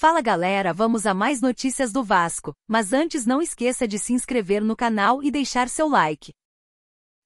Fala galera, vamos a mais notícias do Vasco, mas antes não esqueça de se inscrever no canal e deixar seu like.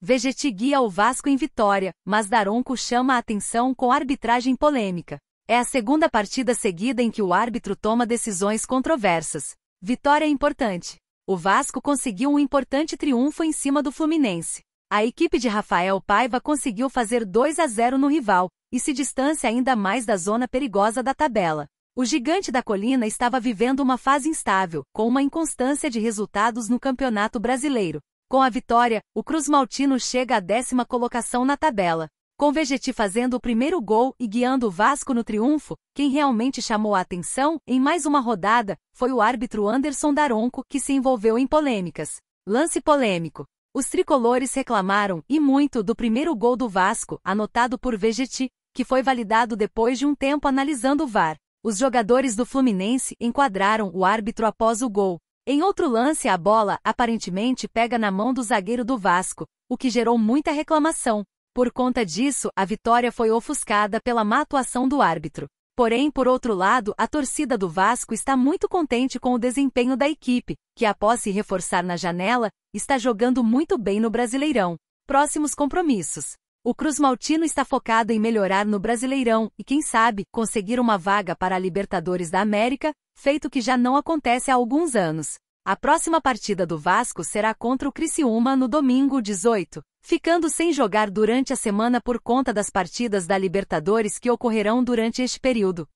Vegetti guia o Vasco em vitória, mas Daronco chama a atenção com arbitragem polêmica. É a segunda partida seguida em que o árbitro toma decisões controversas. Vitória importante. O Vasco conseguiu um importante triunfo em cima do Fluminense. A equipe de Rafael Paiva conseguiu fazer 2-0 no rival, e se distancia ainda mais da zona perigosa da tabela. O gigante da colina estava vivendo uma fase instável, com uma inconstância de resultados no Campeonato Brasileiro. Com a vitória, o Cruz-Maltino chega à 10ª colocação na tabela. Com Vegetti fazendo o primeiro gol e guiando o Vasco no triunfo, quem realmente chamou a atenção, em mais uma rodada, foi o árbitro Anderson Daronco, que se envolveu em polêmicas. Lance polêmico. Os tricolores reclamaram, e muito, do primeiro gol do Vasco, anotado por Vegetti, que foi validado depois de um tempo analisando o VAR. Os jogadores do Fluminense enquadraram o árbitro após o gol. Em outro lance, a bola, aparentemente, pega na mão do zagueiro do Vasco, o que gerou muita reclamação. Por conta disso, a vitória foi ofuscada pela má atuação do árbitro. Porém, por outro lado, a torcida do Vasco está muito contente com o desempenho da equipe, que após se reforçar na janela, está jogando muito bem no Brasileirão. Próximos compromissos. O Cruz-Maltino está focado em melhorar no Brasileirão e, quem sabe, conseguir uma vaga para a Libertadores da América, feito que já não acontece há alguns anos. A próxima partida do Vasco será contra o Criciúma no domingo 18, ficando sem jogar durante a semana por conta das partidas da Libertadores que ocorrerão durante este período.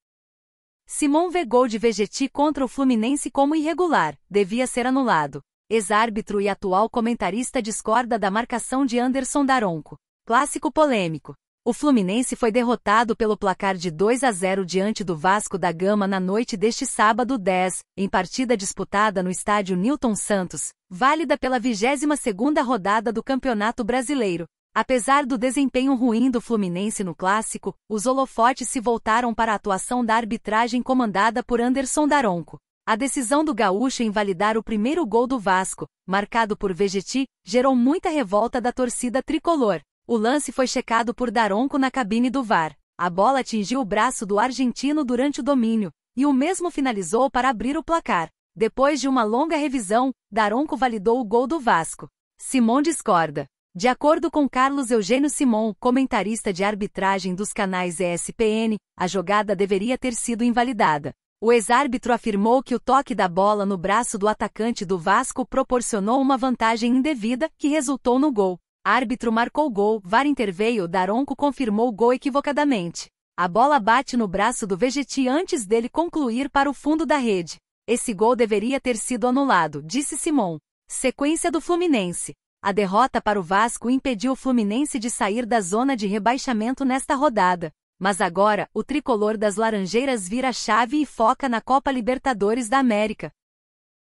Simon vê gol de Vegetti contra o Fluminense como irregular, devia ser anulado. Ex-árbitro e atual comentarista discorda da marcação de Anderson Daronco. Clássico polêmico. O Fluminense foi derrotado pelo placar de 2-0 diante do Vasco da Gama na noite deste sábado 10, em partida disputada no estádio Newton Santos, válida pela 22ª rodada do Campeonato Brasileiro. Apesar do desempenho ruim do Fluminense no clássico, os holofotes se voltaram para a atuação da arbitragem comandada por Anderson Daronco. A decisão do gaúcho em validar o primeiro gol do Vasco, marcado por Vegetti, gerou muita revolta da torcida tricolor. O lance foi checado por Daronco na cabine do VAR. A bola atingiu o braço do argentino durante o domínio, e o mesmo finalizou para abrir o placar. Depois de uma longa revisão, Daronco validou o gol do Vasco. Simon discorda. De acordo com Carlos Eugênio Simon, comentarista de arbitragem dos canais ESPN, a jogada deveria ter sido invalidada. O ex-árbitro afirmou que o toque da bola no braço do atacante do Vasco proporcionou uma vantagem indevida que resultou no gol. Árbitro marcou gol, VAR interveio, Daronco confirmou o gol equivocadamente. A bola bate no braço do Vegetti antes dele concluir para o fundo da rede. Esse gol deveria ter sido anulado, disse Simon. Sequência do Fluminense. A derrota para o Vasco impediu o Fluminense de sair da zona de rebaixamento nesta rodada. Mas agora, o tricolor das Laranjeiras vira a chave e foca na Copa Libertadores da América.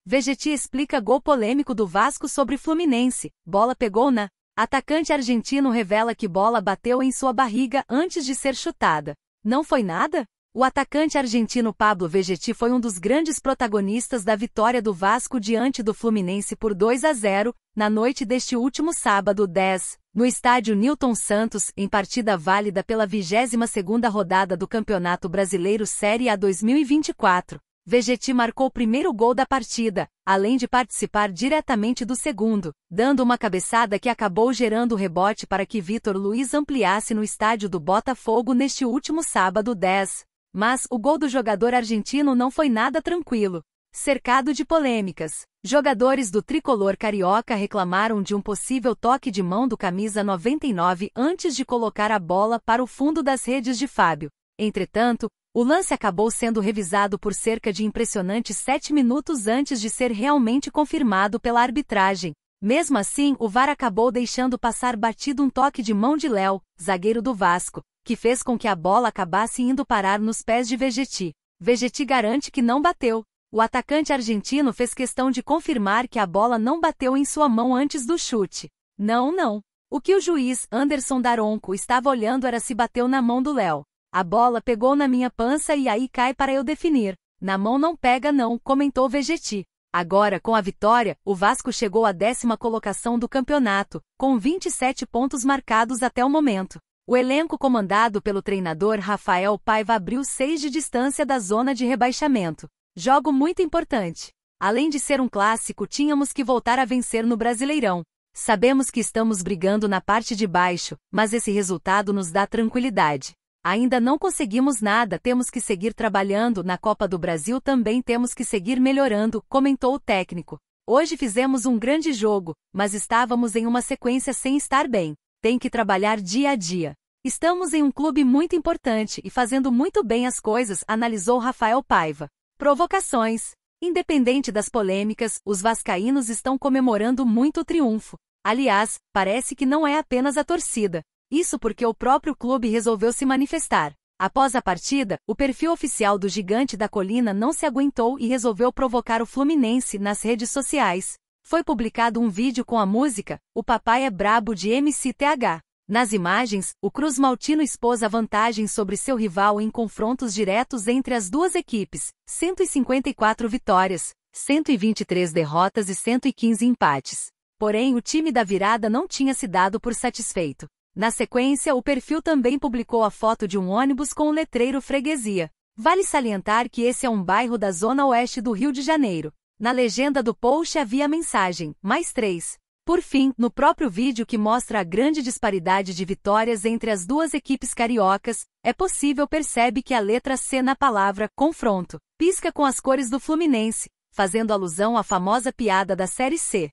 Vegetti explica gol polêmico do Vasco sobre Fluminense. Bola pegou na... Atacante argentino revela que bola bateu em sua barriga antes de ser chutada. Não foi nada? O atacante argentino Pablo Vegetti foi um dos grandes protagonistas da vitória do Vasco diante do Fluminense por 2-0, na noite deste último sábado 10, no estádio Newton Santos, em partida válida pela 22ª rodada do Campeonato Brasileiro Série A 2024. Vegetti marcou o primeiro gol da partida, além de participar diretamente do segundo, dando uma cabeçada que acabou gerando o rebote para que Vitor Luiz ampliasse no estádio do Botafogo neste último sábado 10. Mas o gol do jogador argentino não foi nada tranquilo. Cercado de polêmicas, jogadores do tricolor carioca reclamaram de um possível toque de mão do camisa 99 antes de colocar a bola para o fundo das redes de Fábio. Entretanto, o lance acabou sendo revisado por cerca de impressionantes 7 minutos antes de ser realmente confirmado pela arbitragem. Mesmo assim, o VAR acabou deixando passar batido um toque de mão de Léo, zagueiro do Vasco, que fez com que a bola acabasse indo parar nos pés de Vegetti. Vegetti garante que não bateu. O atacante argentino fez questão de confirmar que a bola não bateu em sua mão antes do chute. Não. O que o juiz, Anderson Daronco, estava olhando era se bateu na mão do Léo. A bola pegou na minha pança e aí cai para eu definir. Na mão não pega não, comentou Vegetti. Agora, com a vitória, o Vasco chegou à 10ª colocação do campeonato, com 27 pontos marcados até o momento. O elenco comandado pelo treinador Rafael Paiva abriu 6 de distância da zona de rebaixamento. Jogo muito importante. Além de ser um clássico, tínhamos que voltar a vencer no Brasileirão. Sabemos que estamos brigando na parte de baixo, mas esse resultado nos dá tranquilidade. Ainda não conseguimos nada, temos que seguir trabalhando, na Copa do Brasil também temos que seguir melhorando, comentou o técnico. Hoje fizemos um grande jogo, mas estávamos em uma sequência sem estar bem. Tem que trabalhar dia a dia. Estamos em um clube muito importante e fazendo muito bem as coisas, analisou Rafael Paiva. Provocações. Independente das polêmicas, os vascaínos estão comemorando muito o triunfo. Aliás, parece que não é apenas a torcida. Isso porque o próprio clube resolveu se manifestar. Após a partida, o perfil oficial do Gigante da Colina não se aguentou e resolveu provocar o Fluminense nas redes sociais. Foi publicado um vídeo com a música "O Papai é Brabo" de MCTH. Nas imagens, o Cruz Maltino expôs a vantagem sobre seu rival em confrontos diretos entre as duas equipes: 154 vitórias, 123 derrotas e 115 empates. Porém, o time da virada não tinha se dado por satisfeito. Na sequência, o perfil também publicou a foto de um ônibus com o letreiro Freguesia. Vale salientar que esse é um bairro da zona oeste do Rio de Janeiro. Na legenda do post havia a mensagem +3. Por fim, no próprio vídeo que mostra a grande disparidade de vitórias entre as duas equipes cariocas, é possível perceber que a letra C na palavra confronto pisca com as cores do Fluminense, fazendo alusão à famosa piada da Série C.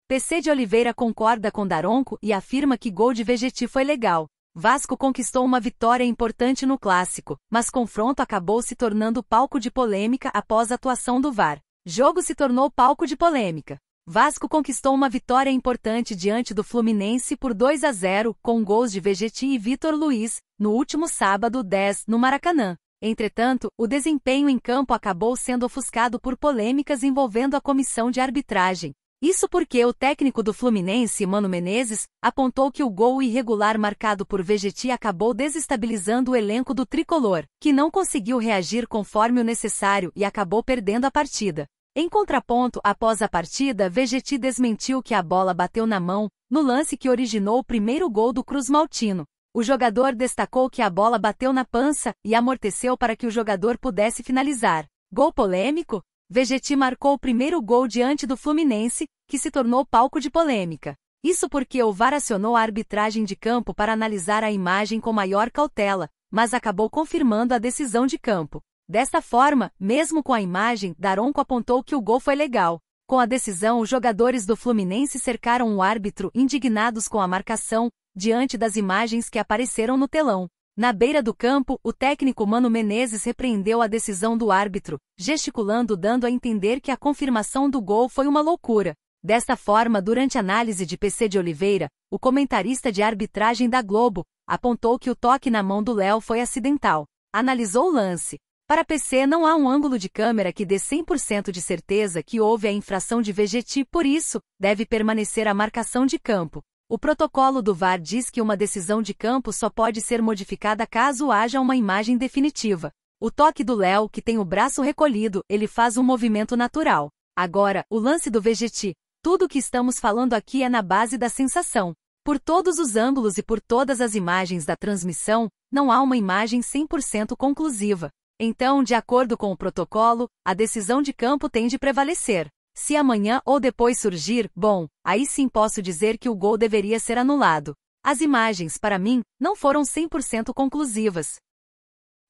PC de Oliveira concorda com Daronco e afirma que gol de Vegetti foi legal. Vasco conquistou uma vitória importante no clássico, mas confronto acabou se tornando palco de polêmica após a atuação do VAR. Jogo se tornou palco de polêmica. Vasco conquistou uma vitória importante diante do Fluminense por 2-0, com gols de Vegetti e Vitor Luiz, no último sábado 10, no Maracanã. Entretanto, o desempenho em campo acabou sendo ofuscado por polêmicas envolvendo a comissão de arbitragem. Isso porque o técnico do Fluminense, Mano Menezes, apontou que o gol irregular marcado por Vegetti acabou desestabilizando o elenco do tricolor, que não conseguiu reagir conforme o necessário e acabou perdendo a partida. Em contraponto, após a partida, Vegetti desmentiu que a bola bateu na mão, no lance que originou o primeiro gol do Cruz Maltino. O jogador destacou que a bola bateu na pança e amorteceu para que o jogador pudesse finalizar. Gol polêmico? Vegetti marcou o primeiro gol diante do Fluminense, que se tornou palco de polêmica. Isso porque o VAR acionou a arbitragem de campo para analisar a imagem com maior cautela, mas acabou confirmando a decisão de campo. Desta forma, mesmo com a imagem, Daronco apontou que o gol foi legal. Com a decisão, os jogadores do Fluminense cercaram o árbitro, indignados com a marcação, diante das imagens que apareceram no telão. Na beira do campo, o técnico Mano Menezes repreendeu a decisão do árbitro, gesticulando dando a entender que a confirmação do gol foi uma loucura. Desta forma, durante análise de PC de Oliveira, o comentarista de arbitragem da Globo apontou que o toque na mão do Léo foi acidental. Analisou o lance. Para PC não há um ângulo de câmera que dê 100% de certeza que houve a infração de Vegetti, por isso, deve permanecer a marcação de campo. O protocolo do VAR diz que uma decisão de campo só pode ser modificada caso haja uma imagem definitiva. O toque do Léo, que tem o braço recolhido, ele faz um movimento natural. Agora, o lance do Vegetti. Tudo o que estamos falando aqui é na base da sensação. Por todos os ângulos e por todas as imagens da transmissão, não há uma imagem 100% conclusiva. Então, de acordo com o protocolo, a decisão de campo tem de prevalecer. Se amanhã ou depois surgir, bom, aí sim posso dizer que o gol deveria ser anulado. As imagens, para mim, não foram 100% conclusivas.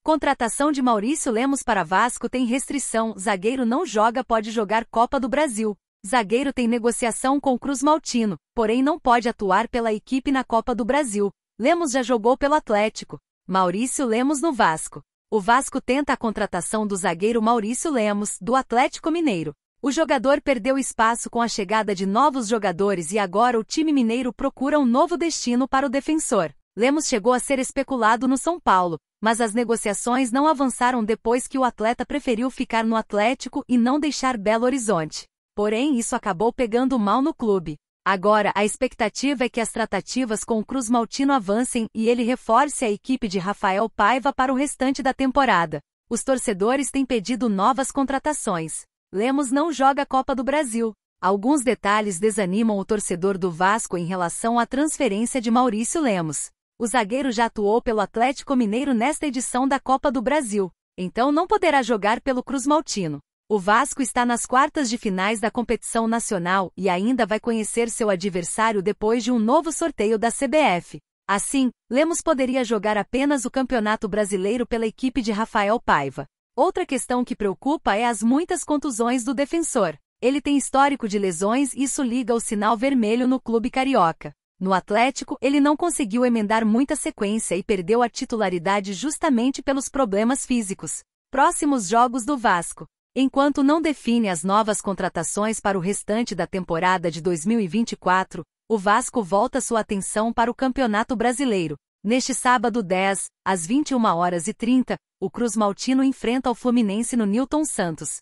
Contratação de Maurício Lemos para Vasco tem restrição. Zagueiro não joga, pode jogar Copa do Brasil. Zagueiro tem negociação com Cruz Maltino, porém não pode atuar pela equipe na Copa do Brasil. Lemos já jogou pelo Atlético. Maurício Lemos no Vasco. O Vasco tenta a contratação do zagueiro Maurício Lemos, do Atlético Mineiro. O jogador perdeu espaço com a chegada de novos jogadores e agora o time mineiro procura um novo destino para o defensor. Lemos chegou a ser especulado no São Paulo, mas as negociações não avançaram depois que o atleta preferiu ficar no Atlético e não deixar Belo Horizonte. Porém, isso acabou pegando mal no clube. Agora, a expectativa é que as tratativas com o Cruz Maltino avancem e ele reforce a equipe de Rafael Paiva para o restante da temporada. Os torcedores têm pedido novas contratações. Lemos não joga a Copa do Brasil. Alguns detalhes desanimam o torcedor do Vasco em relação à transferência de Maurício Lemos. O zagueiro já atuou pelo Atlético Mineiro nesta edição da Copa do Brasil, então não poderá jogar pelo Cruzmaltino. O Vasco está nas quartas de finais da competição nacional e ainda vai conhecer seu adversário depois de um novo sorteio da CBF. Assim, Lemos poderia jogar apenas o Campeonato Brasileiro pela equipe de Rafael Paiva. Outra questão que preocupa é as muitas contusões do defensor. Ele tem histórico de lesões e isso liga o sinal vermelho no clube carioca. No Atlético, ele não conseguiu emendar muita sequência e perdeu a titularidade justamente pelos problemas físicos. Próximos jogos do Vasco. Enquanto não define as novas contratações para o restante da temporada de 2024, o Vasco volta sua atenção para o Campeonato Brasileiro. Neste sábado 10, às 21h30, o Cruzmaltino enfrenta o Fluminense no Newton Santos.